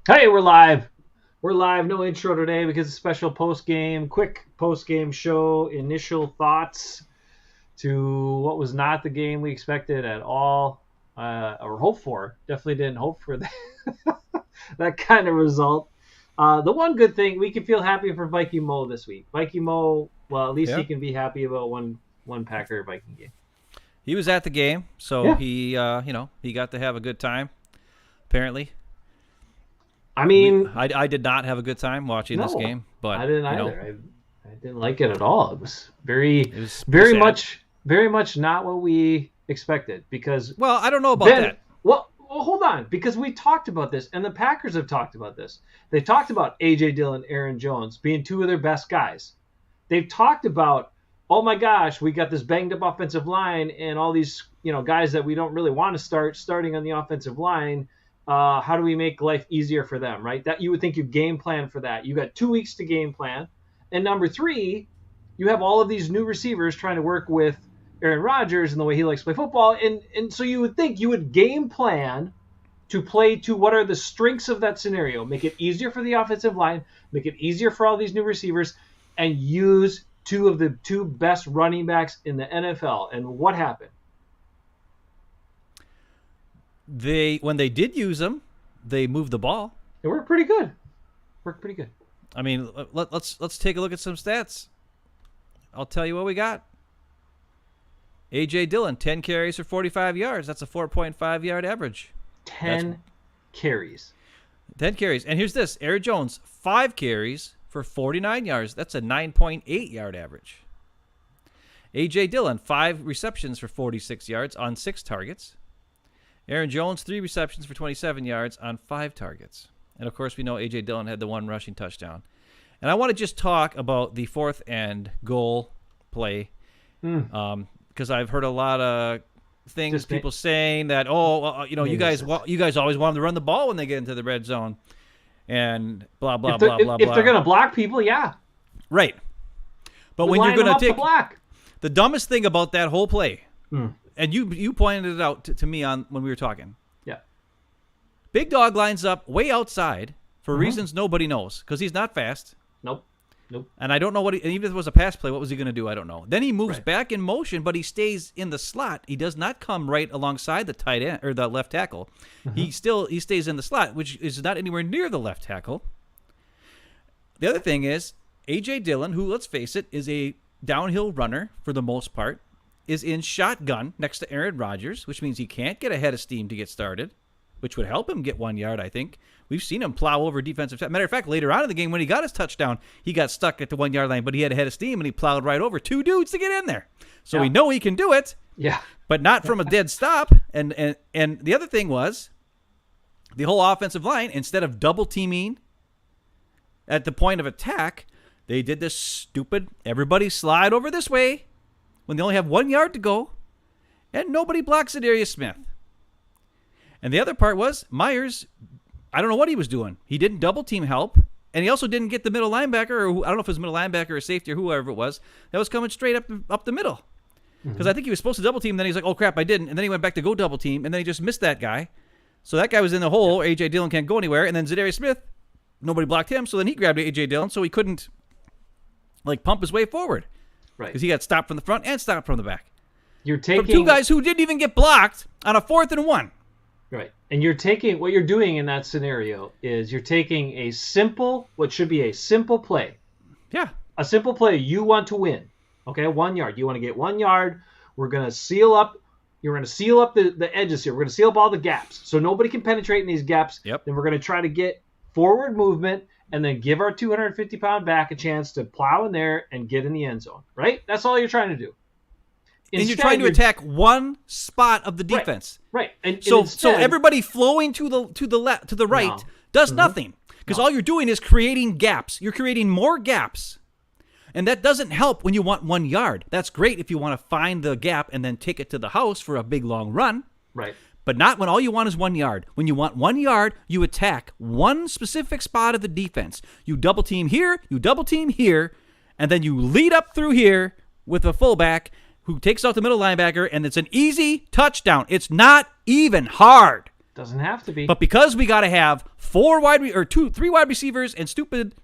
Hey, we're live. We're live. No intro today because it's a special quick post game show. Initial thoughts to what was not the game we expected at all, or hoped for. Definitely didn't hope for that, that kind of result. The one good thing, we can feel happy for Viking Mo this week. Viking Mo, well, at least Yeah, he can be happy about one Packer Viking game. he was at the game, so Yeah, he got to have a good time. Apparently, I mean, I did not have a good time watching this no, game, but I didn't either. I didn't like it at all. It was very, it was pretty very sad. much, very much not what we expected. Because Well, I don't know about then, that. well, hold on, because we talked about this, and the Packers have talked about this. They talked about AJ Dillon, Aaron Jones being two of their best guys. They've talked about, oh my gosh, we got this banged up offensive line, and all these guys that we don't really want to starting on the offensive line. How do we make life easier for them, right? That you would think you game plan for that. You got 2 weeks to game plan. And number three, you have all of these new receivers trying to work with Aaron Rodgers and the way he likes to play football. And so you would think you would game plan to play to what are the strengths of that scenario, make it easier for the offensive line, make it easier for all these new receivers, and use two of the two best running backs in the NFL. And what happened? When they did use them, they moved the ball. It worked pretty good. Worked pretty good. I mean, let's take a look at some stats. I'll tell you what we got. AJ Dillon, 10 carries for 45 yards. That's a 4.5 yard average. That's 10 carries. 10 carries. And here's this: Aaron Jones, 5 carries for 49 yards. That's a 9.8 yard average. A.J. Dillon, 5 receptions for 46 yards on 6 targets. Aaron Jones, 3 receptions for 27 yards on 5 targets. And, of course, we know A.J. Dillon had the 1 rushing touchdown. And I want to just talk about the 4th and goal play because I've heard a lot of things, Just people saying that, you guys always want them to run the ball when they get into the red zone and blah, blah, blah, blah, if they're blah. going to block people, yeah. Right. But We when you're line them going up to to take block. the dumbest thing about that whole play, Hmm. and you pointed it out to me on when we were talking. Yeah. Big Dog lines up way outside for reasons nobody knows because he's not fast. Nope. Nope. And I don't know and even if it was a pass play, what was he going to do? I don't know. Then he moves Right. back in motion, but he stays in the slot. He does not come right alongside the tight end or the left tackle. He stays in the slot, which is not anywhere near the left tackle. The other thing is A.J. Dillon, who, let's face it, is a downhill runner for the most part, is in shotgun next to Aaron Rodgers, which means he can't get ahead of steam to get started, which would help him get 1 yard, I think. We've seen him plow over defensive. Matter of fact, later on in the game, when he got his touchdown, he got stuck at the 1 yard line, but he had a head of steam and he plowed right over 2 dudes to get in there. So Yeah. we know he can do it, Yeah. but not from a dead stop. And the other thing was the whole offensive line, instead of double teaming at the point of attack, they did this stupid everybody slide over this way when they only have 1 yard to go, and nobody blocks Zadarius Smith. And the other part was Myers, I don't know what he was doing. He didn't double team help, and he also didn't get the middle linebacker, or I don't know if it was middle linebacker or safety or whoever it was, that was coming straight up the middle. Because I think he was supposed to double team, then he's like, oh crap, I didn't. And then he went back to go double team, and then he just missed that guy. So that guy was in the hole. A.J. Dillon can't go anywhere. And then Zadarius Smith, nobody blocked him, so then he grabbed A.J. Dillon, so he couldn't pump his way forward. Right. Because he got stopped from the front and stopped from the back. You're From taking 2 guys who didn't even get blocked on a 4th and 1. right, and what you're doing in that scenario is you're taking what should be a simple play, Yeah. a simple play you want to win. Okay, 1 yard. You want to get 1 yard. We're gonna seal up. You're gonna seal up the edges here. We're gonna seal up all the gaps so nobody can penetrate in these gaps. Yep. Then we're gonna try to get forward movement and then give our 250-pound back a chance to plow in there and get in the end zone. Right? That's all you're trying to do. And you're trying to attack one spot of the defense. Right. And So instead, everybody flowing to the right No. does nothing because all you're doing is creating gaps. You're creating more gaps. And that doesn't help when you want 1 yard. That's great if you want to find the gap and then take it to the house for a big long run. right. But not when all you want is 1 yard. When you want 1 yard, you attack one specific spot of the defense. You double team here, you double team here, and then you lead up through here with a fullback who takes out the middle linebacker, and it's an easy touchdown. It's not even hard. Doesn't have to be. But because we got to have three wide receivers and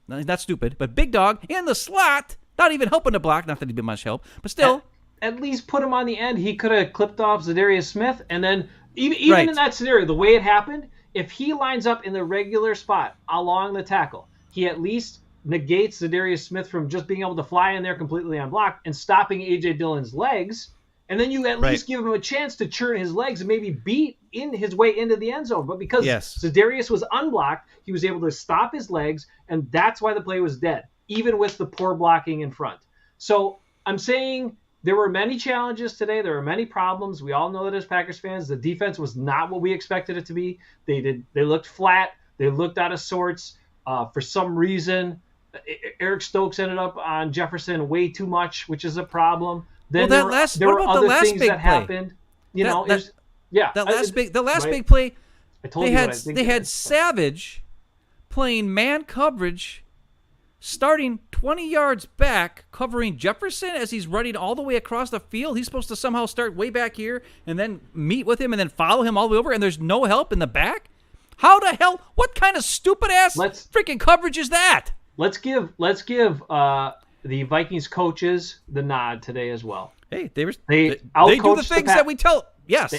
not stupid, but big dog in the slot, not even helping to block. Not that he'd be much help, but still. At least put him on the end. He could have clipped off Zadarius Smith, and then even in that scenario, the way it happened, if he lines up in the regular spot along the tackle, he at least negates Zadarius Smith from just being able to fly in there completely unblocked and stopping A.J. Dillon's legs. And then you at least give him a chance to churn his legs and maybe beat in his way into the end zone. But because Zadarius was unblocked, he was able to stop his legs, and that's why the play was dead, even with the poor blocking in front. So I'm saying there were many challenges today. There were many problems. We all know that as Packers fans, the defense was not what we expected it to be. They looked flat. They looked out of sorts. For some reason, Eric Stokes ended up on Jefferson way too much, which is a problem. Then there were other things that happened. The last big play. They had Savage playing man coverage, starting 20 yards back, covering Jefferson as he's running all the way across the field. He's supposed to somehow start way back here and then meet with him and then follow him all the way over, and there's no help in the back? How the hell? What kind of stupid-ass freaking coverage is that? Let's give the Vikings coaches the nod today as well. Hey, they do the things that we tell. Yes,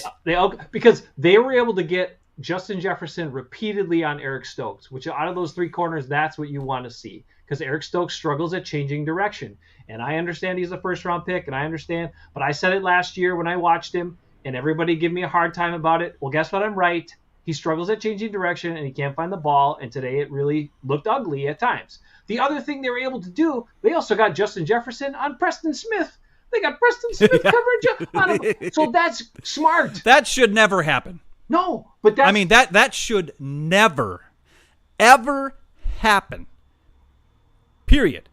because they were able to get Justin Jefferson repeatedly on Eric Stokes, which out of those three corners, that's what you want to see, because Eric Stokes struggles at changing direction. And I understand he's a first-round pick, and I understand, but I said it last year when I watched him, and everybody gave me a hard time about it. Well, guess what? I'm right. He struggles at changing direction, and he can't find the ball, and today it really looked ugly at times. The other thing they were able to do, they also got Justin Jefferson on Preston Smith. They got Preston Smith coverage on him. So that's smart. That should never happen. No, but that should never, ever happen. Period.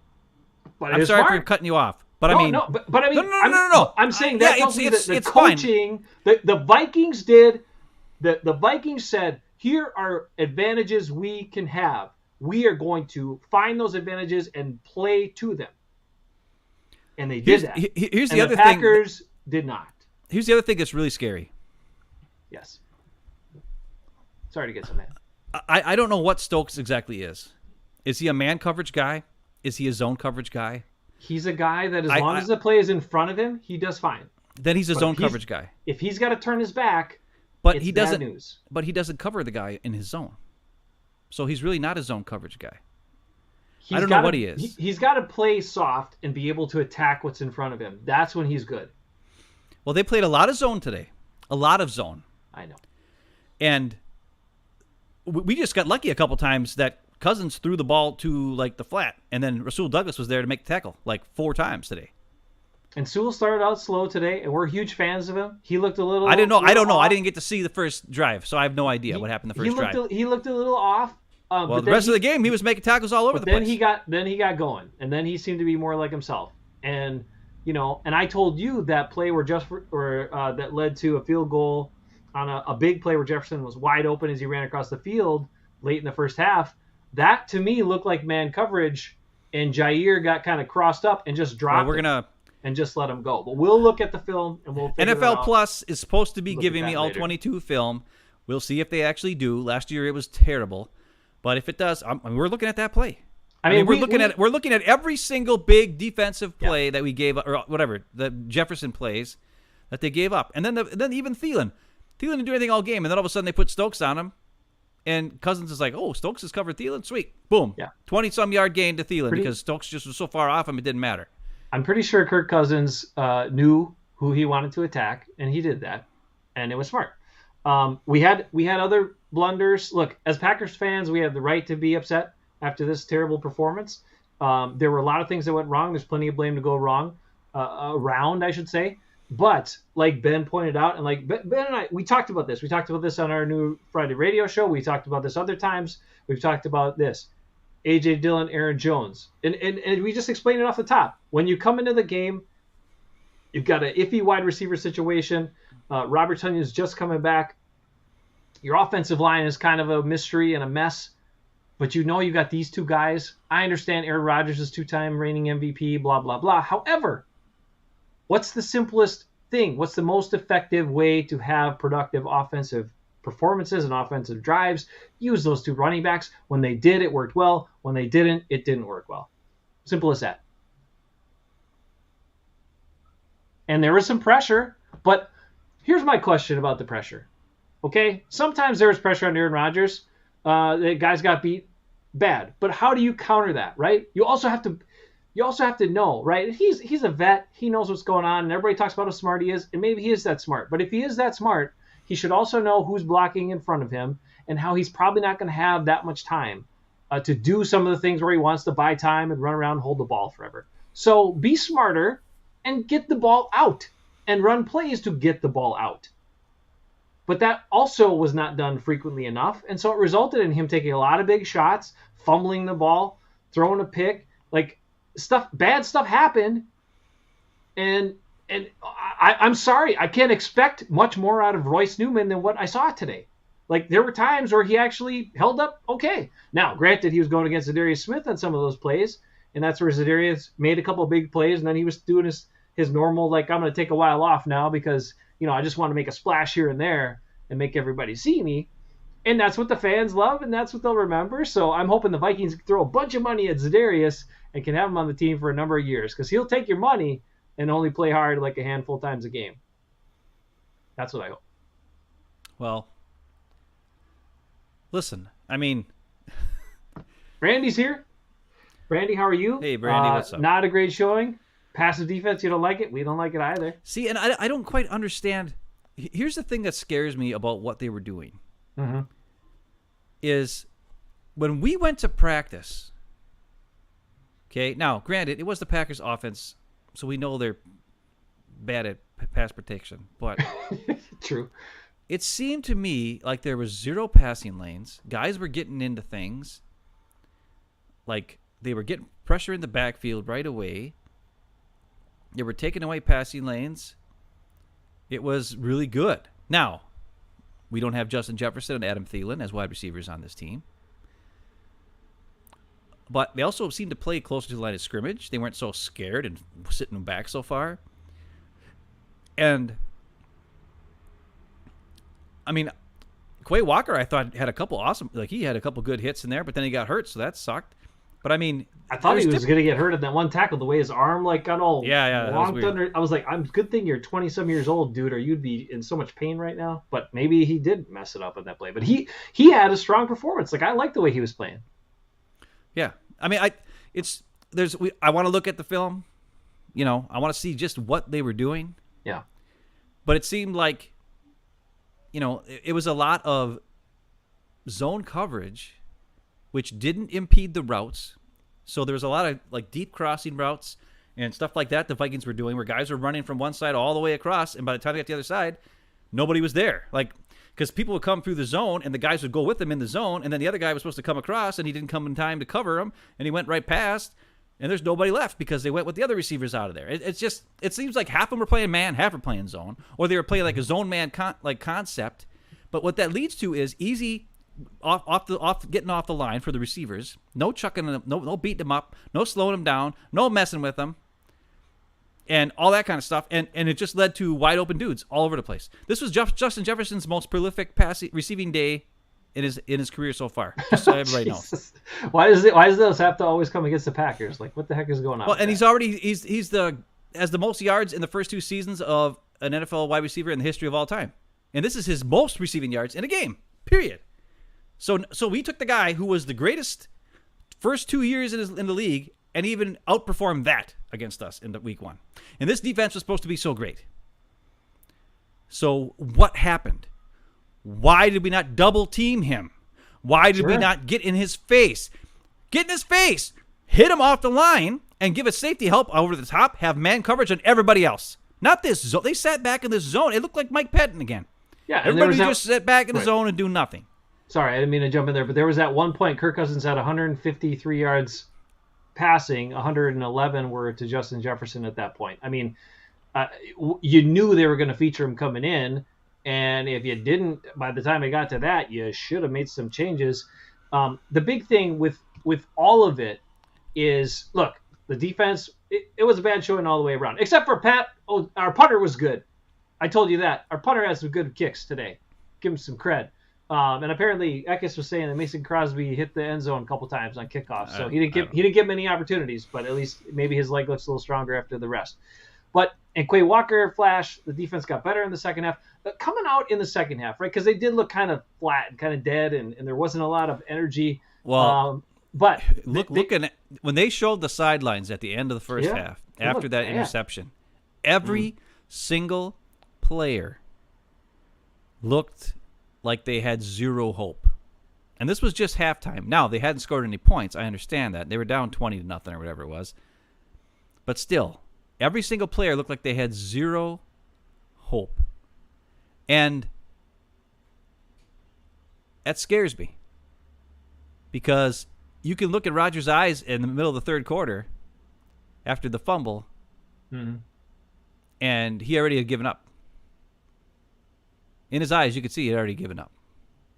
But I'm sorry for cutting you off. But no. I'm saying that tells me that the coaching, the Vikings did, the Vikings said, here are advantages we can have. We are going to find those advantages and play to them. And they did that. Here's the other thing. The Packers did not. Here's the other thing that's really scary. Yes. Sorry to get so mad. I don't know what Stokes exactly is. Is he a man coverage guy? Is he a zone coverage guy? He's a guy that as long as the play is in front of him, he does fine. Then he's a zone coverage guy. If he's got to turn his back, but it's he bad doesn't. News. But he doesn't cover the guy in his zone. So he's really not a zone coverage guy. I don't know what he is. He's got to play soft and be able to attack what's in front of him. That's when he's good. Well, they played a lot of zone today. A lot of zone. I know. And we just got lucky a couple times that Cousins threw the ball to the flat, and then Rasul Douglas was there to make the tackle 4 times today. And Sewell started out slow today, and we're huge fans of him. He looked a little. I don't know. Off. I didn't get to see the first drive, so I have no idea what happened the first drive. He looked a little off. Well, the rest of the game, he was making tackles all over the place. Then he got going, and then he seemed to be more like himself. And and I told you that play that led to a field goal on a big play where Jefferson was wide open as he ran across the field late in the first half. That to me looked like man coverage, and Jair got kind of crossed up and just dropped. And just let him go. But we'll look at the film and we'll figure NFL it out. Plus is supposed to be giving me all 22 film. We'll see if they actually do. Last year it was terrible, but if it does, we're looking at that play. We're looking at every single big defensive play that we gave up, or whatever the Jefferson plays that they gave up, and then even Thielen didn't do anything all game, and then all of a sudden they put Stokes on him, and Cousins is like, oh, Stokes has covered Thielen, sweet, boom, 20-some yard gain to Thielen because Stokes just was so far off him it didn't matter. I'm pretty sure Kirk Cousins knew who he wanted to attack, and he did that, and it was smart. We had other blunders. Look, as Packers fans, we have the right to be upset after this terrible performance. There were a lot of things that went wrong. There's plenty of blame to go wrong, around, I should say. But like Ben pointed out, and like Ben and I, we talked about this. We talked about this on our new Friday radio show. We talked about this other times. We've talked about this. A.J. Dillon, Aaron Jones. And we just explained it off the top. When you come into the game, you've got an iffy wide receiver situation. Robert Tonyan's just coming back. Your offensive line is kind of a mystery and a mess. But you got these two guys. I understand Aaron Rodgers is 2-time reigning MVP, blah, blah, blah. However, what's the simplest thing? What's the most effective way to have productive offensive performances and offensive drives. Use those 2 running backs. When they did, it worked well. When they didn't, it didn't work well. Simple as that. And there was some pressure, but here's my question about the pressure. Okay, sometimes there was pressure on Aaron Rodgers. The guys got beat bad, but how do you counter that, right? You also have to know, right? He's a vet. He knows what's going on, and everybody talks about how smart he is, and maybe he is that smart. But if he is that smart, he should also know who's blocking in front of him and how he's probably not going to have that much time to do some of the things where he wants to buy time and run around and hold the ball forever. So be smarter and get the ball out and run plays to get the ball out. But that also was not done frequently enough, and so it resulted in him taking a lot of big shots, fumbling the ball, throwing a pick. Like, bad stuff happened, and I'm sorry, I can't expect much more out of Royce Newman than what I saw today. Like, there were times where he actually held up okay. Now, granted, he was going against Zadarius Smith on some of those plays, and that's where Zadarius made a couple of big plays, and then he was doing his normal, like, I'm going to take a while off now because, I just want to make a splash here and there and make everybody see me. And that's what the fans love, and that's what they'll remember. So I'm hoping the Vikings throw a bunch of money at Zadarius and can have him on the team for a number of years, because he'll take your money and only play hard like a handful of times a game. That's what I hope. Well, listen, I mean... Randy's here. Randy, how are you? Hey, Brandy, what's up? Not a great showing. Passive defense, you don't like it? We don't like it either. See, and I don't quite understand. Here's the thing that scares me about what they were doing. Mm-hmm. Is when we went to practice, okay, now, granted, it was the Packers' offense, so we know they're bad at pass protection, but... True. It seemed to me like there was 0 passing lanes. Guys were getting into things. Like, they were getting pressure in the backfield right away. They were taking away passing lanes. It was really good. Now, we don't have Justin Jefferson and Adam Thielen as wide receivers on this team. But they also seemed to play closer to the line of scrimmage. They weren't so scared and sitting back so far. And, I mean, Quay Walker, I thought, had a couple awesome, like, he had a couple good hits in there, but then he got hurt, so that sucked. But, I mean... I thought he was going to get hurt in that one tackle, the way his arm, like, got all locked under. I was like, good thing you're 20-some years old, dude, or you'd be in so much pain right now. But maybe he did mess it up on that play. But he had a strong performance. Like, I like the way he was playing. Yeah. I mean, I want to look at the film. I want to see just what they were doing. Yeah. But it seemed like, it was a lot of zone coverage, which didn't impede the routes. So there was a lot of, like, deep crossing routes and stuff like that the Vikings were doing, where guys were running from one side all the way across, and by the time they got to the other side, nobody was there. Like, because people would come through the zone, and the guys would go with them in the zone, and then the other guy was supposed to come across, and he didn't come in time to cover him, and he went right past, and there's nobody left because they went with the other receivers out of there. It seems like half of them were playing man, half were playing zone, or they were playing like a zone man concept. But what that leads to is easy getting off the line for the receivers. No chucking them, no beating them up, no slowing them down, no messing with them, and all that kind of stuff. And it just led to wide open dudes all over the place. This was Justin Jefferson's most prolific receiving day in his career so far. Just so everybody knows. Why does those have to always come against the Packers? Like, what the heck is going on? Well, and he's has the most yards in the first 2 seasons of an NFL wide receiver in the history of all time. And this is his most receiving yards in a game, period. So we took the guy who was the greatest first 2 years in the league and even outperformed that against us in the week 1. And this defense was supposed to be so great. So what happened? Why did we not double team him? Why did we not get in his face? Get in his face, hit him off the line, and give a safety help over the top, have man coverage on everybody else. Not this zone. They sat back in this zone. It looked like Mike Pettin again. Yeah, everybody just sat back in the zone and do nothing. Sorry, I didn't mean to jump in there, but there was that one point Kirk Cousins had 153 yards passing, 111 were to Justin Jefferson at that point. I mean, you knew they were going to feature him coming in, and if you didn't, by the time it got to that, you should have made some changes. The big thing with all of it is, look, the defense, it was a bad showing all the way around, except for Pat. Oh, our punter was good. I told you that. Our punter had some good kicks today. Give him some cred. And apparently Eckes was saying that Mason Crosby hit the end zone a couple times on kickoffs, so he I don't didn't get many opportunities, but at least maybe his leg looks a little stronger after the rest. But and Quay Walker flash, the defense got better in the second half. Coming out in the second half, right? Because they did look kind of flat and kind of dead, and there wasn't a lot of energy. Well, but looking at when they showed the sidelines at the end of the first half after that interception, every single player looked like they had zero hope. And this was just halftime. Now, they hadn't scored any points. I understand that. They were down 20-0 or whatever it was. But still, every single player looked like they had zero hope. And that scares me. Because you can look at Rodgers' eyes in the middle of the third quarter after the fumble, and he already had given up. In his eyes, you could see he had already given up.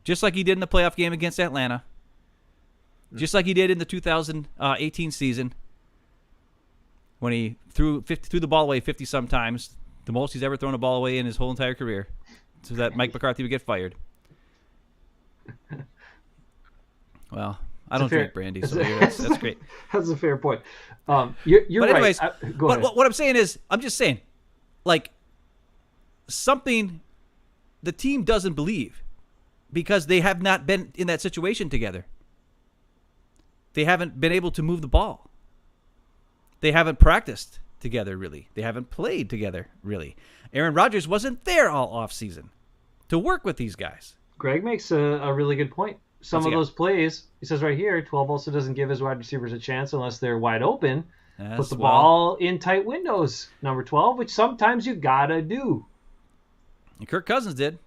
Just like he did in the playoff game against Atlanta. Just like he did in the 2018 season when he threw the ball away 50-some times, the most he's ever thrown a ball away in his whole entire career, so that Mike McCarthy would get fired. Well, I don't drink brandy, so that's great. That's a fair point. You're but anyways, right. Go ahead. What I'm saying is, I'm just saying, like, something the team doesn't believe because they have not been in that situation together. They haven't been able to move the ball. They haven't practiced together, really. They haven't played together, really. Aaron Rodgers wasn't there all offseason to work with these guys. Greg makes a really good point. Some of those plays, he says right here, 12 also doesn't give his wide receivers a chance unless they're wide open. Put the ball in tight windows, number 12, which sometimes you got to do. And Kirk Cousins did.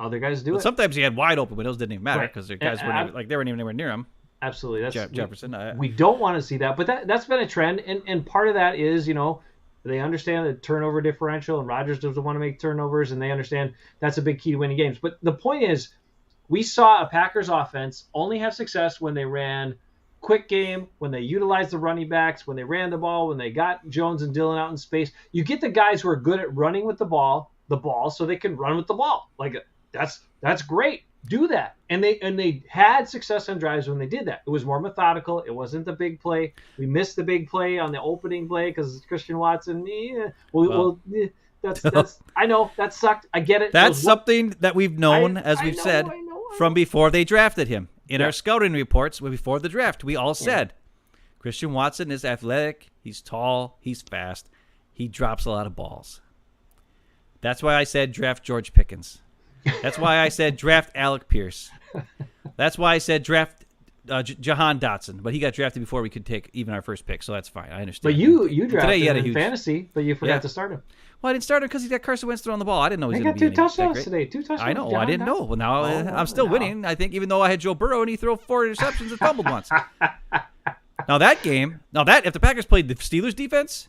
Other guys do it. Sometimes he had wide open windows, didn't even matter because their guys weren't they weren't even anywhere near him. Absolutely, that's Jefferson. We don't want to see that, but that's been a trend, and part of that is they understand the turnover differential, and Rodgers doesn't want to make turnovers, and they understand that's a big key to winning games. But the point is, we saw a Packers offense only have success when they ran quick game, when they utilized the running backs, when they ran the ball, when they got Jones and Dillon out in space. You get the guys who are good at running with the ball, so they can run with the ball. Like that's great. Do that. And they had success on drives when they did that. It was more methodical. It wasn't the big play. We missed the big play on the opening play because Christian Watson. That's I know that sucked. I get it. That's something that we've known, as we've said, from before they drafted him. In our scouting reports before the draft, we all said Christian Watson is athletic. He's tall. He's fast. He drops a lot of balls. That's why I said draft George Pickens. That's why I said draft Alec Pierce. That's why I said draft Jahan Dotson. But he got drafted before we could take even our first pick, so that's fine. I understand. But you drafted him in fantasy, but you forgot to start him. Well, I didn't start him because he got Carson Wentz throwing the ball. I didn't know he was going to be got 2 touchdowns today. 2 touchdowns. I know. I didn't know. Well, now I'm still winning. I think even though I had Joe Burrow and he threw 4 interceptions and fumbled once. Now if the Packers played the Steelers defense,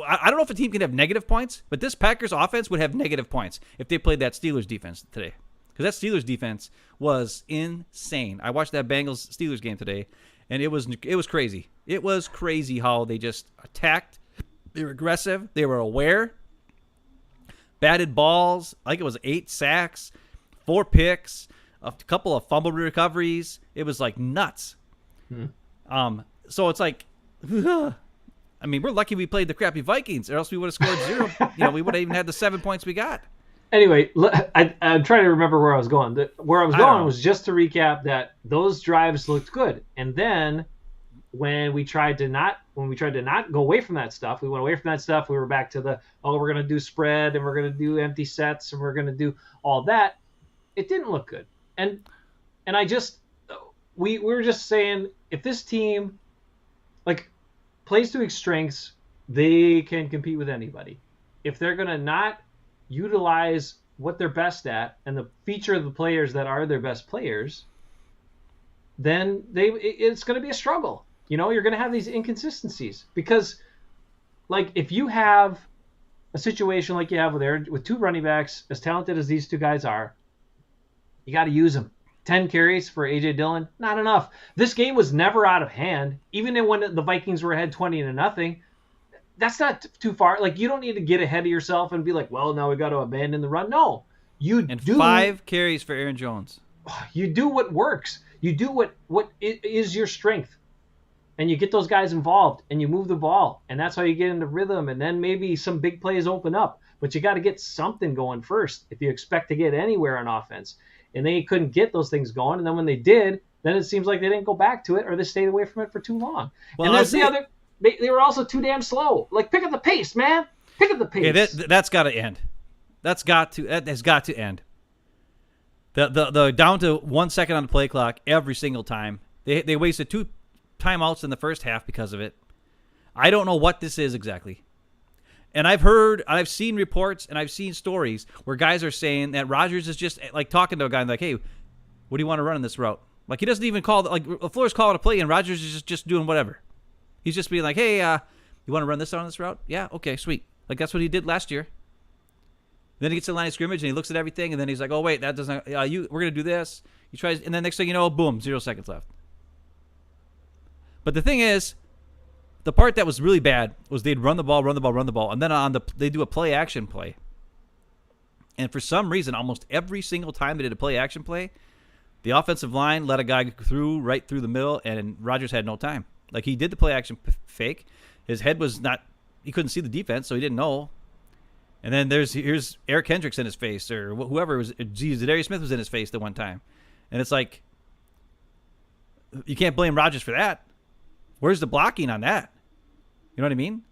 I don't know if a team can have negative points, but this Packers offense would have negative points if they played that Steelers defense today. Because that Steelers defense was insane. I watched that Bengals Steelers game today, and it was crazy. It was crazy how they just attacked. They were aggressive. They were aware. Batted balls. I think it was 8 sacks, 4 picks, a couple of fumble recoveries. It was like nuts. So it's like, I mean, we're lucky we played the crappy Vikings, or else we would have scored 0. We would have even had the 7 points we got. Anyway, I'm trying to remember where I was going. Where I was going was just to recap that those drives looked good, and then when we tried to not go away from that stuff, we went away from that stuff. We were back to we're going to do spread, and we're going to do empty sets, and we're going to do all that. It didn't look good, and we were just saying, if this team plays to its strengths, they can compete with anybody. If they're going to not utilize what they're best at and the feature of the players that are their best players, then it's going to be a struggle. You're going to have these inconsistencies because, if you have a situation like you have with 2 running backs as talented as these 2 guys are, you got to use them. 10 carries for A.J. Dillon, not enough. This game was never out of hand, even when the Vikings were ahead 20-0. That's not too far. You don't need to get ahead of yourself and be like, well, now we got to abandon the run. No, You And do 5 carries for Aaron Jones. you do what works. You do what is your strength. And you get those guys involved and you move the ball. And that's how you get into rhythm. And then maybe some big plays open up. But you got to get something going first if you expect to get anywhere on offense. And they couldn't get those things going. And then when they did, then it seems like they didn't go back to it or they stayed away from it for too long. Well, and that's the other. They were also too damn slow. Like, pick up the pace, man. Pick up the pace. Yeah, that's got to end. That has got to end. The down to 1 second on the play clock every single time. They wasted 2 timeouts in the first half because of it. I don't know what this is exactly. And I've seen reports and I've seen stories where guys are saying that Rodgers is just like talking to a guy and like, hey, what do you want to run in this route? Like, he doesn't even call like LaFleur's calling a play and Rodgers is just doing whatever. He's just being like, hey, you want to run this on this route? Yeah, okay, sweet. Like, that's what he did last year. Then he gets to the line of scrimmage and he looks at everything and then he's like, oh wait, that doesn't. We're gonna do this. He tries, and then next thing you know, boom, 0 seconds left. But the thing is, the part that was really bad was they'd run the ball, and then they do a play action play. And for some reason, almost every single time they did a play action play, the offensive line let a guy right through the middle, and Rodgers had no time. Like, he did the play action fake. His head was not. He couldn't see the defense, so he didn't know. And then here's Eric Hendricks in his face, or whoever was. Zadarius Smith was in his face the one time, and it's like, you can't blame Rodgers for that. Where's the blocking on that? You know what I mean?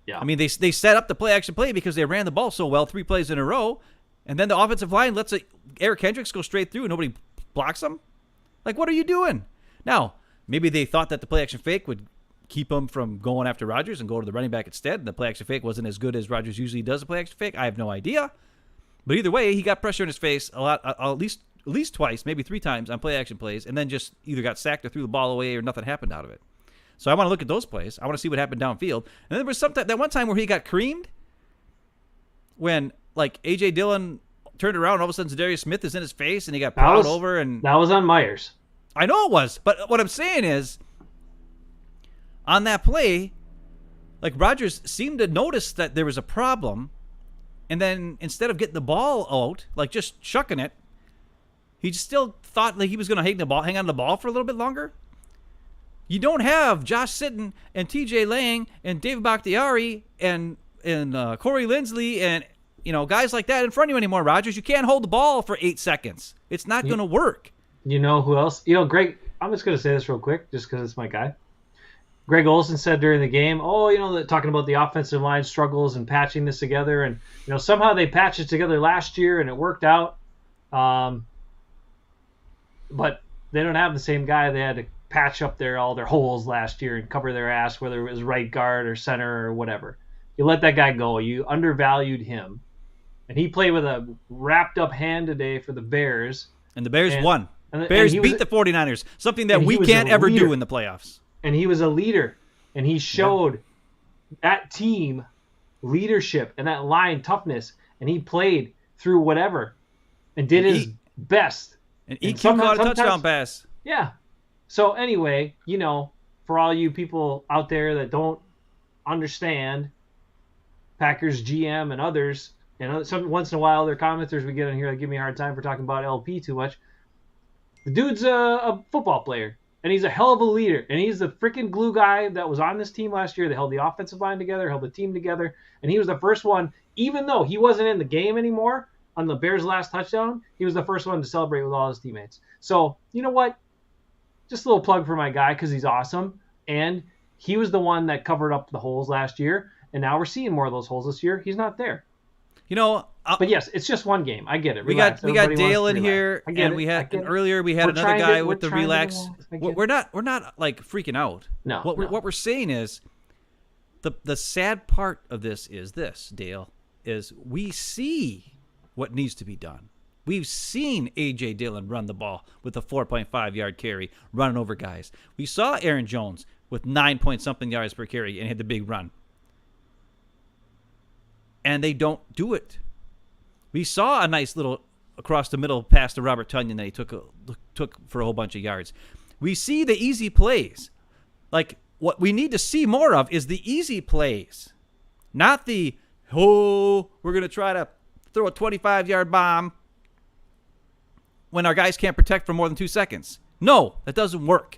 Yeah. I mean, they set up the play action play because they ran the ball so well 3 plays in a row, and then the offensive line lets Eric Hendricks go straight through and nobody blocks him. Like, what are you doing? Now, maybe they thought that the play action fake would keep him from going after Rodgers and go to the running back instead. And the play action fake wasn't as good as Rodgers usually does a play action fake. I have no idea. But either way, he got pressure in his face a lot, at least twice, maybe 3 times on play action plays, and then just either got sacked or threw the ball away or nothing happened out of it. So I want to look at those plays. I want to see what happened downfield. And then there was that one time where he got creamed when, like, A.J. Dillon turned around and all of a sudden Zadarius Smith is in his face and he got plowed over. And that was on Myers. I know it was. But what I'm saying is, on that play, like, Rodgers seemed to notice that there was a problem. And then instead of getting the ball out, like just shucking it, he still thought like he was going to hang on to the ball for a little bit longer. You don't have Josh Sitton and T.J. Lang and David Bakhtiari and Corey Linsley and, you know, guys like that in front of you anymore, Rodgers. You can't hold the ball for 8 seconds. It's not going to work. You know who else? You know, Greg, I'm just going to say this real quick just because it's my guy. Greg Olsen said during the game, talking about the offensive line struggles and patching this together. And, you know, somehow they patched it together last year and it worked out. But they don't have the same guy. They had to patch up all their holes last year and cover their ass, whether it was right guard or center or whatever. You let that guy go. You undervalued him. And he played with a wrapped up hand today for the Bears. And the Bears won. Bears beat the 49ers, something that we can't ever do in the playoffs. And he was a leader. And he showed that team leadership and that line toughness. And he played through whatever and did his best. And EQ caught a touchdown pass. Yeah. So anyway, you know, for all you people out there that don't understand Packers GM and others, and once in a while their commenters we get in here that give me a hard time for talking about LP too much. The dude's a football player, and he's a hell of a leader, and he's the freaking glue guy that was on this team last year. They held the offensive line together, held the team together, and he was the first one, even though he wasn't in the game anymore on the Bears' last touchdown, he was the first one to celebrate with all his teammates. So, you know what? Just a little plug for my guy because he's awesome. And he was the one that covered up the holes last year. And now we're seeing more of those holes this year. He's not there. You know, but yes, it's just one game. I get it. We got Dale in here, and we had earlier we had another guy with the relax. We're not like freaking out. No. What we're saying is the sad part of this, Dale, is we see what needs to be done. We've seen A.J. Dillon run the ball with a 4.5-yard carry, running over guys. We saw Aaron Jones with 9-point-something yards per carry and had the big run. And they don't do it. We saw a nice little across the middle pass to Robert Tonyan that he took for a whole bunch of yards. We see the easy plays. Like, what we need to see more of is the easy plays, not the, we're going to try to throw a 25-yard bomb when our guys can't protect for more than 2 seconds. No, that doesn't work.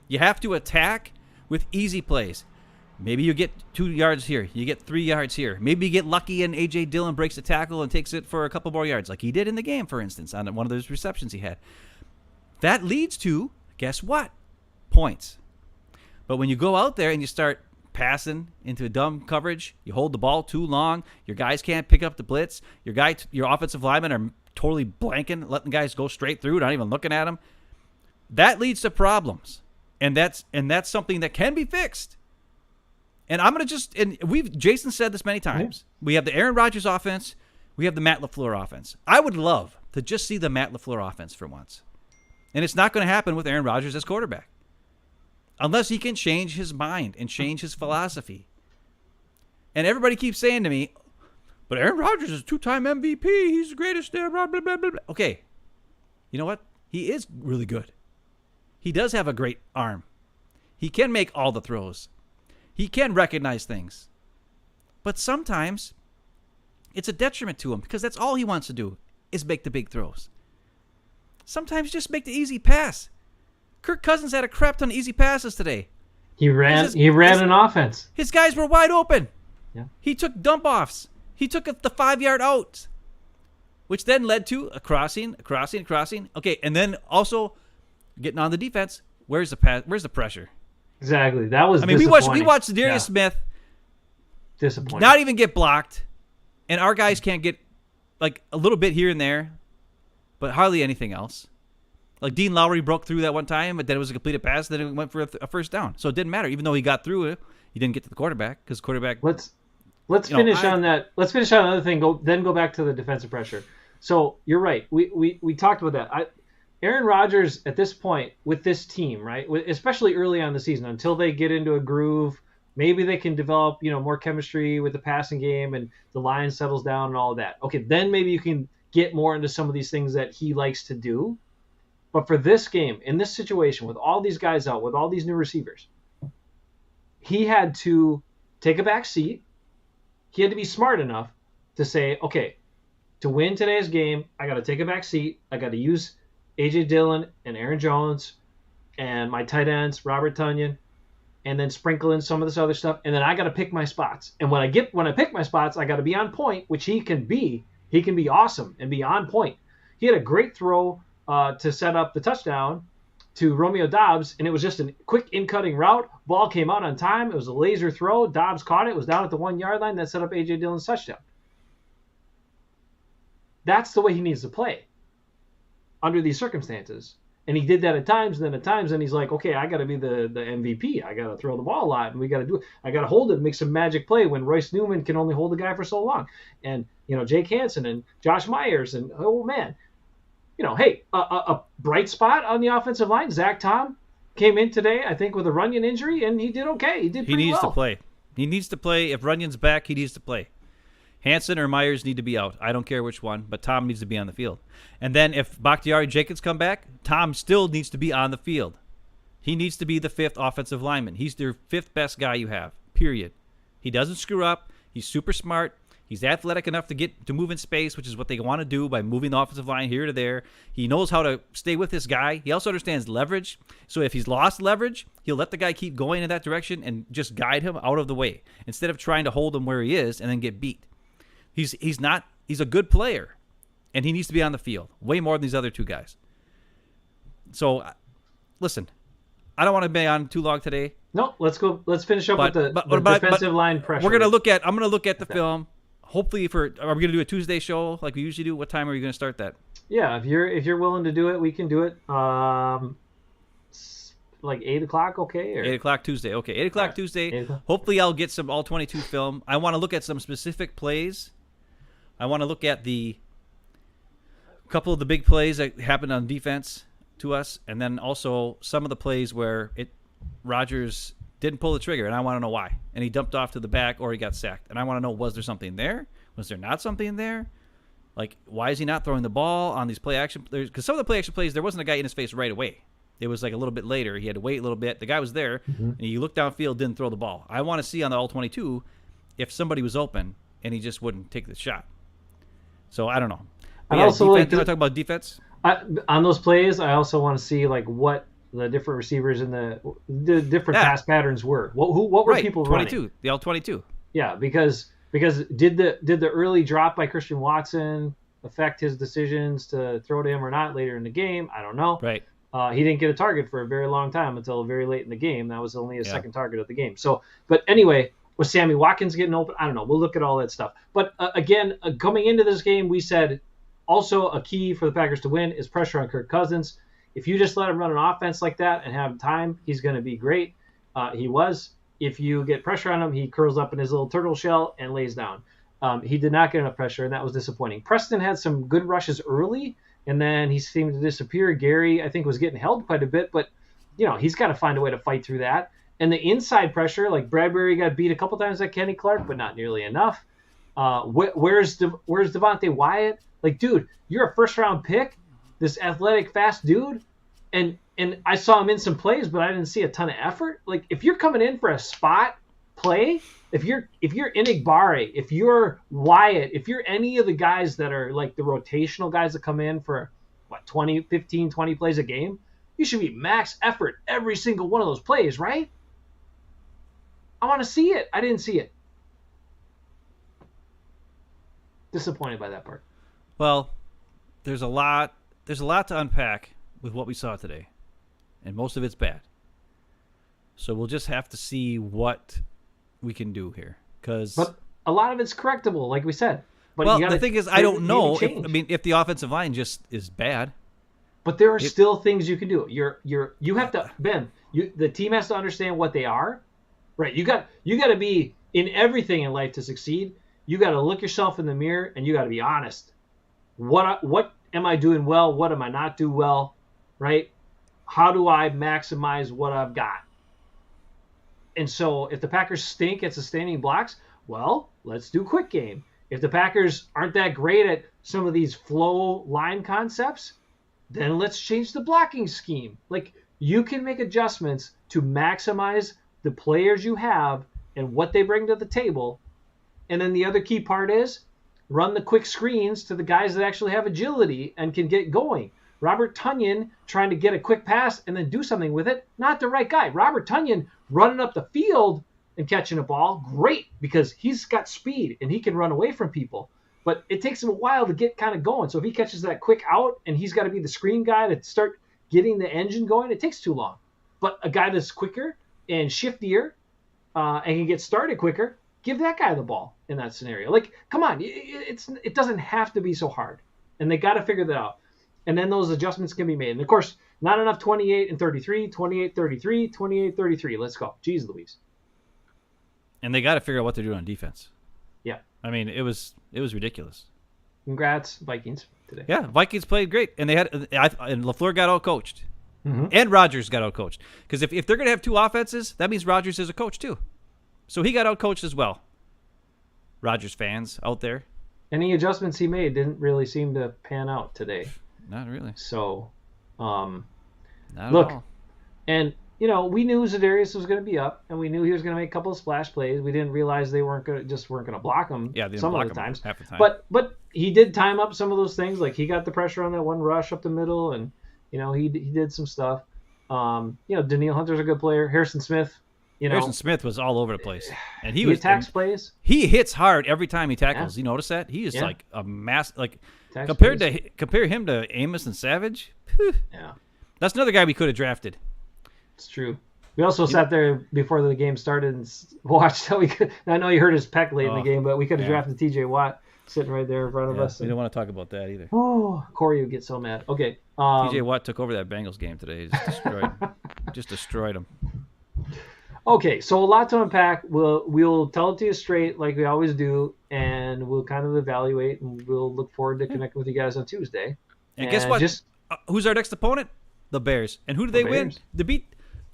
You have to attack with easy plays. Maybe you get 2 yards here. You get 3 yards here. Maybe you get lucky and A.J. Dillon breaks the tackle and takes it for a couple more yards, like he did in the game, for instance, on one of those receptions he had. That leads to, guess what? Points. But when you go out there and you start passing into a dumb coverage, you hold the ball too long, your guys can't pick up the blitz, your offensive linemen are totally blanking, letting guys go straight through, not even looking at them. That leads to problems. And that's something that can be fixed. And I'm going to Jason said this many times. We have the Aaron Rodgers offense. We have the Matt LaFleur offense. I would love to just see the Matt LaFleur offense for once. And it's not going to happen with Aaron Rodgers as quarterback. Unless he can change his mind and change his philosophy. And everybody keeps saying to me, but Aaron Rodgers is a 2-time MVP. He's the greatest ever. Blah, blah, blah, blah. Okay. You know what? He is really good. He does have a great arm. He can make all the throws. He can recognize things. But sometimes it's a detriment to him because that's all he wants to do is make the big throws. Sometimes just make the easy pass. Kirk Cousins had a crap ton of easy passes today. He ran an offense. His guys were wide open. Yeah. He took dump-offs. He took the 5-yard out, which then led to a crossing. Okay, and then also getting on the defense. Where's the pass? Where's the pressure? Exactly. That was. I mean, we watched Darius Smith disappointing, not even get blocked, and our guys can't get like a little bit here and there, but hardly anything else. Like Dean Lowry broke through that one time, but then it was a completed pass. Then it went for a first down, so it didn't matter. Even though he got through it, he didn't get to the quarterback because quarterback. Let's finish on that. Let's finish on another thing. Then go back to the defensive pressure. So you're right. We talked about that. Aaron Rodgers at this point with this team, right, especially early on in the season, until they get into a groove, maybe they can develop, more chemistry with the passing game and the line settles down and all of that. Okay, then maybe you can get more into some of these things that he likes to do. But for this game, in this situation, with all these guys out, with all these new receivers, he had to take a back seat. He had to be smart enough to say, okay, to win today's game, I got to take a back seat. I got to use A.J. Dillon and Aaron Jones and my tight ends, Robert Tonyan, and then sprinkle in some of this other stuff. And then I got to pick my spots. And when I pick my spots, I got to be on point, which he can be. He can be awesome and be on point. He had a great throw to set up the touchdown to Romeo Doubs, and it was just a quick in-cutting route. Ball came out on time. It was a laser throw. Doubs caught it. It was down at the 1-yard line. That set up A.J. Dillon's touchdown. That's the way he needs to play under these circumstances. And he did that at times, and then at times, and he's like, okay, I got to be the MVP. I got to throw the ball a lot, and we got to do it. I got to hold it and make some magic play when Royce Newman can only hold the guy for so long. And, Jake Hansen and Josh Myers, and, oh, man. Hey, a bright spot on the offensive line. Zach Tom came in today, I think, with a Runyon injury, and he did okay. He did pretty well. He needs to play. He needs to play. If Runyon's back, he needs to play. Hansen or Myers need to be out. I don't care which one, but Tom needs to be on the field. And then if Bakhtiari Jenkins come back, Tom still needs to be on the field. He needs to be the 5th offensive lineman. He's their 5th best guy you have, period. He doesn't screw up. He's super smart. He's athletic enough to move in space, which is what they want to do by moving the offensive line here to there. He knows how to stay with this guy. He also understands leverage. So if he's lost leverage, he'll let the guy keep going in that direction and just guide him out of the way instead of trying to hold him where he is and then get beat. He's a good player, and he needs to be on the field way more than these other two guys. So, listen, I don't want to be on too long today. No, let's go. Let's finish up with the defensive line pressure. I'm going to look at the film. Hopefully, are we going to do a Tuesday show like we usually do? What time are you going to start that? Yeah, if you're willing to do it, we can do it. Like 8 o'clock, okay? Or? 8 o'clock Tuesday, okay. 8 o'clock Tuesday. 8 o'clock. Hopefully, I'll get some all-22 film. I want to look at some specific plays. I want to look at a couple of the big plays that happened on defense to us, and then also some of the plays where Rodgers didn't pull the trigger, and I want to know why. And he dumped off to the back, or he got sacked. And I want to know, was there something there? Was there not something there? Like, why is he not throwing the ball on these play action plays? Because some of the play action plays, there wasn't a guy in his face right away. It was like a little bit later. He had to wait a little bit. The guy was there, and he looked downfield, didn't throw the ball. I want to see on the all-22 if somebody was open, and he just wouldn't take the shot. So I don't know. But And yeah, also, defense. You want to talk about defense? on those plays, I also want to see like what the different receivers and the different pass patterns were. What were people 22. running? The L-22. Yeah, because did the early drop by Christian Watson affect his decisions to throw to him or not later in the game? I don't know. Right. He didn't get a target for a very long time until very late in the game. That was only his second target of the game. So, but anyway, was Sammy Watkins getting open? I don't know. We'll look at all that stuff. But again, coming into this game, we said also a key for the Packers to win is pressure on Kirk Cousins. If you just let him run an offense like that and have time, he's going to be great. He was. If you get pressure on him, he curls up in his little turtle shell and lays down. He did not get enough pressure, and that was disappointing. Preston had some good rushes early, and then he seemed to disappear. Gary, I think, was getting held quite a bit, but he's got to find a way to fight through that. And the inside pressure, like Bradbury got beat a couple times by Kenny Clark, but not nearly enough. Where's Devontae Wyatt? Like, dude, you're a first-round pick, this athletic, fast dude, and I saw him in some plays, but I didn't see a ton of effort. Like, if you're coming in for a spot play, if you're Inigbare, if you're Wyatt, if you're any of the guys that are like the rotational guys that come in for 20 plays a game, you should be max effort every single one of those plays, right? I want to see it. I didn't see it. Disappointed by that part. Well, there's a lot to unpack with what we saw today, and most of it's bad. So we'll just have to see what we can do here, but a lot of it's correctable, like we said. But the thing is, I don't know. If the offensive line just is bad. But there are still things you can do. You have to, Ben. The team has to understand what they are, right? You got to be in everything in life to succeed. You got to look yourself in the mirror and you got to be honest. What am I doing well? What am I not doing well? Right? How do I maximize what I've got? And so if the Packers stink at sustaining blocks, well, let's do quick game. If the Packers aren't that great at some of these flow line concepts, then let's change the blocking scheme. Like, you can make adjustments to maximize the players you have and what they bring to the table. And then the other key part is run the quick screens to the guys that actually have agility and can get going. Robert Tonyan trying to get a quick pass and then do something with it, not the right guy. Robert Tonyan running up the field and catching a ball, great, because he's got speed and he can run away from people. But it takes him a while to get kind of going. So if he catches that quick out and he's got to be the screen guy to start getting the engine going, it takes too long. But a guy that's quicker and shiftier and can get started quicker, give that guy the ball in that scenario. Like, come on, it doesn't have to be so hard. And they got to figure that out. And then those adjustments can be made. And, of course, not enough 28 and 33, 28-33, 28-33. Let's go. Jeez Louise. And they got to figure out what they're doing on defense. Yeah. I mean, it was ridiculous. Congrats, Vikings, today. Yeah, Vikings played great. And and LaFleur got out-coached. Mm-hmm. And Rodgers got out-coached. Because if they're going to have two offenses, that means Rodgers is a coach too. So he got out-coached as well. Rodgers fans out there. Any adjustments he made didn't really seem to pan out today. Not really. So, not look, at all. And, we knew Za'Darius was going to be up, and we knew he was going to make a couple of splash plays. We didn't realize they weren't going to block him some of the times. Half the time. But he did time up some of those things. Like, he got the pressure on that one rush up the middle, and, he did some stuff. Danielle Hunter's a good player. Harrison Smith. Harrison Smith was all over the place, and he attacks plays. He hits hard every time he tackles. Yeah. You notice that? He is like a mass. Like Attacks compare him to Amos and Savage. Yeah, that's another guy we could have drafted. It's true. We also sat there before the game started and watched how we could. I know you heard his peck late in the game, but we could have drafted T.J. Watt sitting right there in front of us. We don't want to talk about that either. Oh, Corey would get so mad. Okay. T.J. Watt took over that Bengals game today. He just destroyed him. Okay, so a lot to unpack. We'll tell it to you straight like we always do, and we'll kind of evaluate, and we'll look forward to connecting with you guys on Tuesday. And guess what? Who's our next opponent? The Bears. And who do they win? They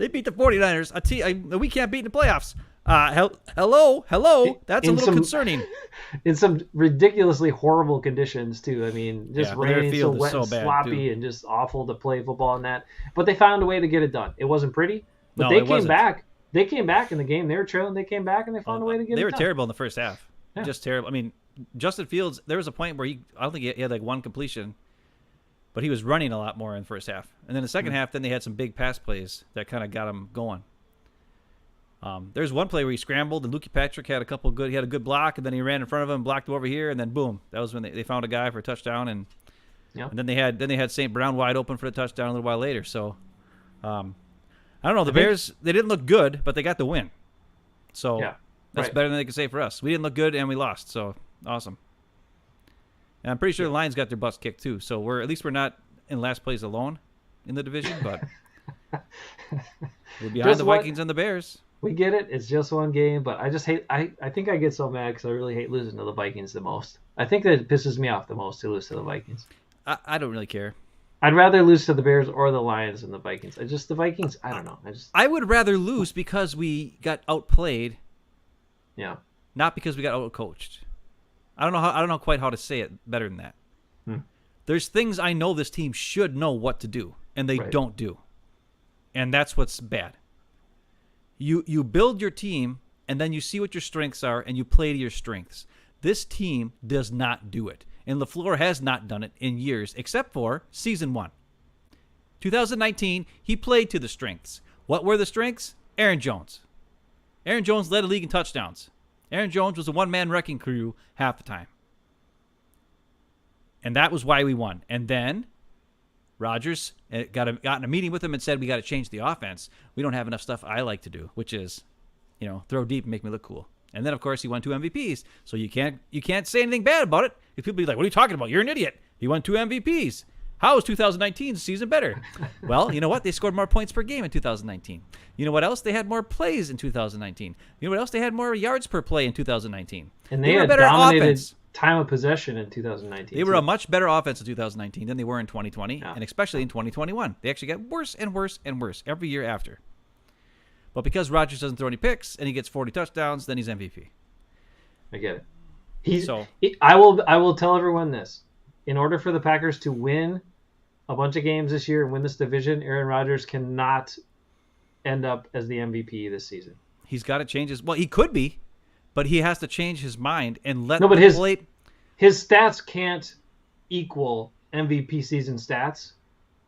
beat the 49ers. We can't beat in the playoffs. Hello. That's a little concerning. In some ridiculously horrible conditions too. I mean, just raining, so wet, and sloppy, and just awful to play football in that. But they found a way to get it done. It wasn't pretty, but they came back. They came back in the game. They were trailing. They came back and they found a way to get it done. They were terrible in the first half. Yeah. Just terrible. I mean, Justin Fields, there was a point where I don't think he had like one completion, but he was running a lot more in the first half. And then the second half, then they had some big pass plays that kind of got him going. There's one play where he scrambled, and Lukey Patrick had he had a good block, and then he ran in front of him, blocked him over here, and then boom, that was when they found a guy for a touchdown, and then they had St. Brown wide open for the touchdown a little while later. So, I don't know. The Bears, they didn't look good, but they got the win. So that's better than they could say for us. We didn't look good and we lost. So awesome. And I'm pretty sure the Lions got their butts kicked too. So we're not in last place alone in the division, but we're behind the Vikings and the Bears. We get it. It's just one game, but I just hate. I think I get so mad because I really hate losing to the Vikings the most. I think that it pisses me off the most to lose to the Vikings. I don't really care. I'd rather lose to the Bears or the Lions than the Vikings. The Vikings. I don't know. I would rather lose because we got outplayed. Yeah. Not because we got outcoached. I don't know quite how to say it better than that. There's things I know this team should know what to do, and they don't do. And that's what's bad. You build your team, and then you see what your strengths are, and you play to your strengths. This team does not do it. And LaFleur has not done it in years, except for season 1. 2019, he played to the strengths. What were the strengths? Aaron Jones. Aaron Jones led the league in touchdowns. Aaron Jones was a one-man wrecking crew half the time. And that was why we won. And then Rodgers got in a meeting with him and said, we got to change the offense. We don't have enough stuff I like to do, which is, throw deep and make me look cool. And then, of course, he won 2 MVPs. So you can't say anything bad about it. If people be like, what are you talking about? You're an idiot. He won 2 MVPs. How is 2019's season better? Well, you know what? They scored more points per game in 2019. You know what else? They had more plays in 2019. You know what else? They had more yards per play in 2019. And they had dominated time of possession in 2019. They were a much better offense in 2019 than they were in 2020, and especially in 2021. They actually got worse and worse and worse every year after. But because Rodgers doesn't throw any picks and he gets 40 touchdowns, then he's MVP. I get it. I will tell everyone this. In order for the Packers to win a bunch of games this year and win this division, Aaron Rodgers cannot end up as the MVP this season. He's got to change his... Well, he could be, but he has to change his mind and let his stats can't equal MVP season stats.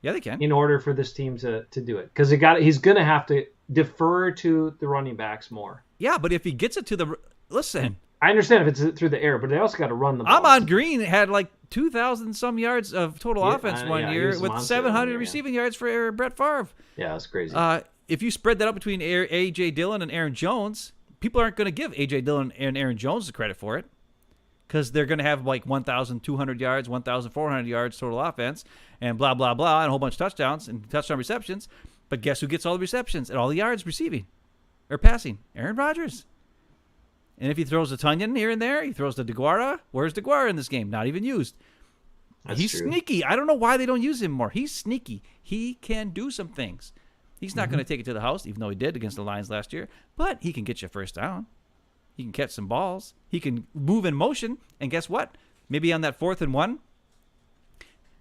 Yeah, they can. In order for this team to do it. Because he's going to have to defer to the running backs more. Yeah, but if he gets it to the... Listen... I understand if it's through the air, but they also got to run the ball. Amon Green had like 2,000 some yards of total offense one year with 700 receiving yards for Brett Favre. Yeah, that's crazy. If you spread that up between A.J. Dillon and Aaron Jones, people aren't going to give A.J. Dillon and Aaron Jones the credit for it because they're going to have like 1,200 yards, 1,400 yards total offense and blah, blah, blah, and a whole bunch of touchdowns and touchdown receptions. But guess who gets all the receptions and all the yards receiving or passing? Aaron Rodgers. And if he throws a Tunyon here and there, he throws the DeGuara. Where's DeGuara in this game? Not even used. He's sneaky. I don't know why they don't use him more. He's sneaky. He can do some things. He's not going to take it to the house, even though he did against the Lions last year. But he can get you a first down. He can catch some balls. He can move in motion. And guess what? Maybe on that 4th and 1,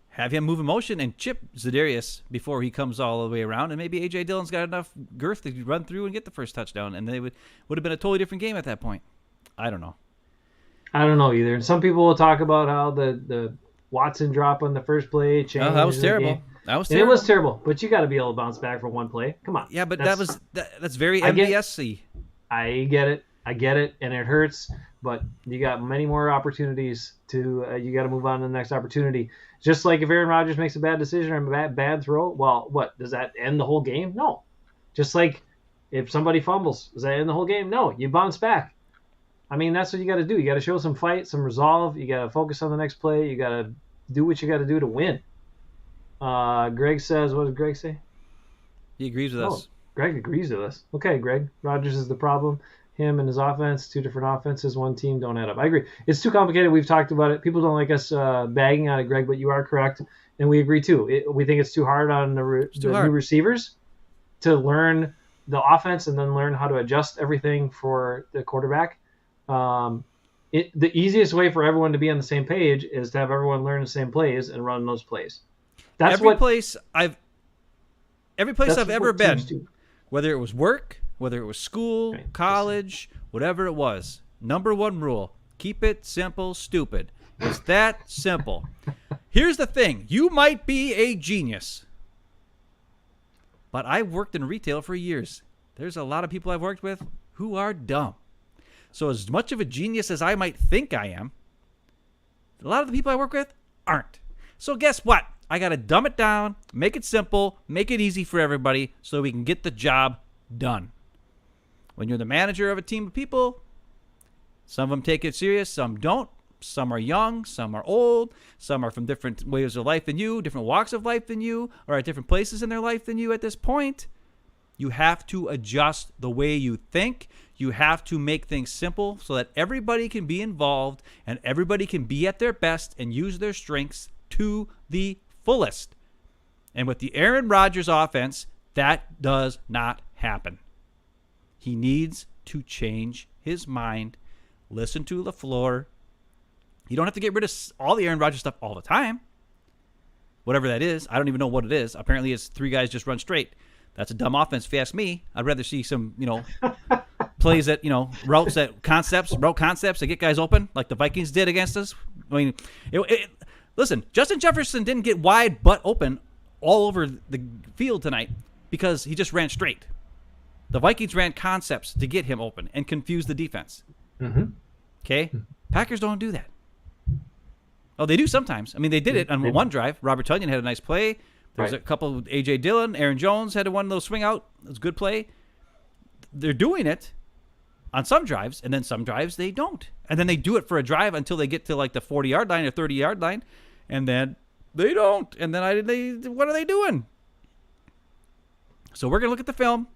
have him move in motion and chip Za'Darius before he comes all the way around. And maybe A.J. Dillon's got enough girth to run through and get the first touchdown. And they would have been a totally different game at that point. I don't know. I don't know either. And some people will talk about how the Watson drop on the first play changed. Oh, that was terrible. That was terrible. And it was terrible. But you got to be able to bounce back from one play. Come on. Yeah, but that's very MVS-y. I get it. And it hurts. But you got many more opportunities to you got to move on to the next opportunity. Just like if Aaron Rodgers makes a bad decision or a bad throw, well, what? Does that end the whole game? No. Just like if somebody fumbles, does that end the whole game? No. You bounce back. I mean, that's what you got to do. You got to show some fight, some resolve. You got to focus on the next play. You got to do what you got to do to win. Greg says, what did Greg say? He agrees with us. Greg agrees with us. Okay, Greg. Rodgers is the problem. Him and his offense, 2 different offenses, one team don't add up. I agree. It's too complicated. We've talked about it. People don't like us bagging on it, Greg, but you are correct, and we agree too. We think it's too hard on the new receivers to learn the offense and then learn how to adjust everything for the quarterback. The easiest way for everyone to be on the same page is to have everyone learn the same plays and run those plays. Every place I've ever been, whether it was work, whether it was school, college, whatever it was, number one rule, Keep it simple, stupid. It's that simple. Here's the thing. You might be a genius, but I've worked in retail for years. There's a lot of people I've worked with who are dumb. So as much of a genius as I might think I am, a lot of the people I work with aren't. So guess what? I got to dumb it down, make it simple, make it easy for everybody so we can get the job done. When you're the manager of a team of people, some of them take it serious, some don't. Some are young, some are old, some are from different ways of life than you, different walks of life than you, or at different places in their life than you at this point. You have to adjust the way you think. You have to make things simple so that everybody can be involved and everybody can be at their best and use their strengths to the fullest. And with the Aaron Rodgers offense, that does not happen. He needs to change his mind, listen to LaFleur. You don't have to get rid of all the Aaron Rodgers stuff all the time. Whatever that is. I don't even know what it is. Apparently it's 3 guys just run straight. That's a dumb offense if you ask me. I'd rather see some, plays that, route concepts that get guys open like the Vikings did against us. I mean, listen, Justin Jefferson didn't get wide but open all over the field tonight because he just ran straight. The Vikings ran concepts to get him open and confuse the defense. Mm-hmm. Okay? Packers don't do that. Oh, they do sometimes. I mean, they did it on one drive. Robert Tonyan had a nice play. There's a couple of A.J. Dillon. Aaron Jones had one of those swing out. It was a good play. They're doing it on some drives, and then some drives they don't. And then they do it for a drive until they get to like the 40-yard line or 30-yard line, and then they don't. And then what are they doing? So we're going to look at the film.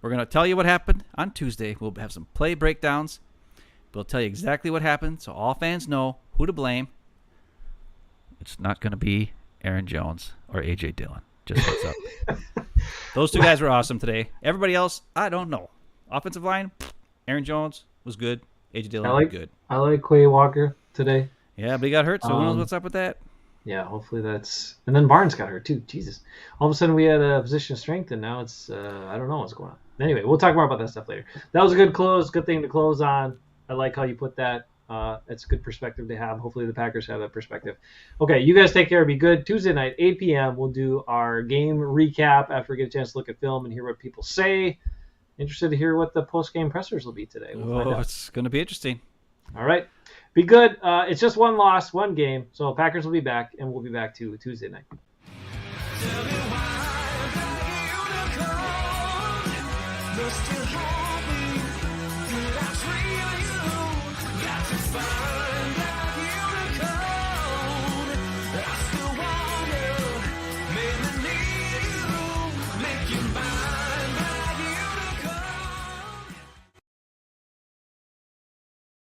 We're going to tell you what happened on Tuesday. We'll have some play breakdowns. We'll tell you exactly what happened so all fans know who to blame. It's not going to be Aaron Jones or A.J. Dillon. Just heads up. Those 2 guys were awesome today. Everybody else, I don't know. Offensive line, Aaron Jones was good. A.J. Dillon was good. I like Quay Walker today. Yeah, but he got hurt, so who knows what's up with that? Yeah, hopefully that's... And then Barnes got hurt, too. Jesus. All of a sudden, we had a position of strength, and now it's... I don't know what's going on. Anyway, we'll talk more about that stuff later. That was a good close. Good thing to close on. I like how you put that. It's a good perspective to have. Hopefully the Packers have that perspective. Okay, you guys take care. Be good. Tuesday night, 8 p.m., we'll do our game recap after we get a chance to look at film and hear what people say. Interested to hear what the post-game pressers will be today. It's going to be interesting. All right. Be good. It's just one loss, one game. So Packers will be back, and we'll be back to Tuesday night. Tell me why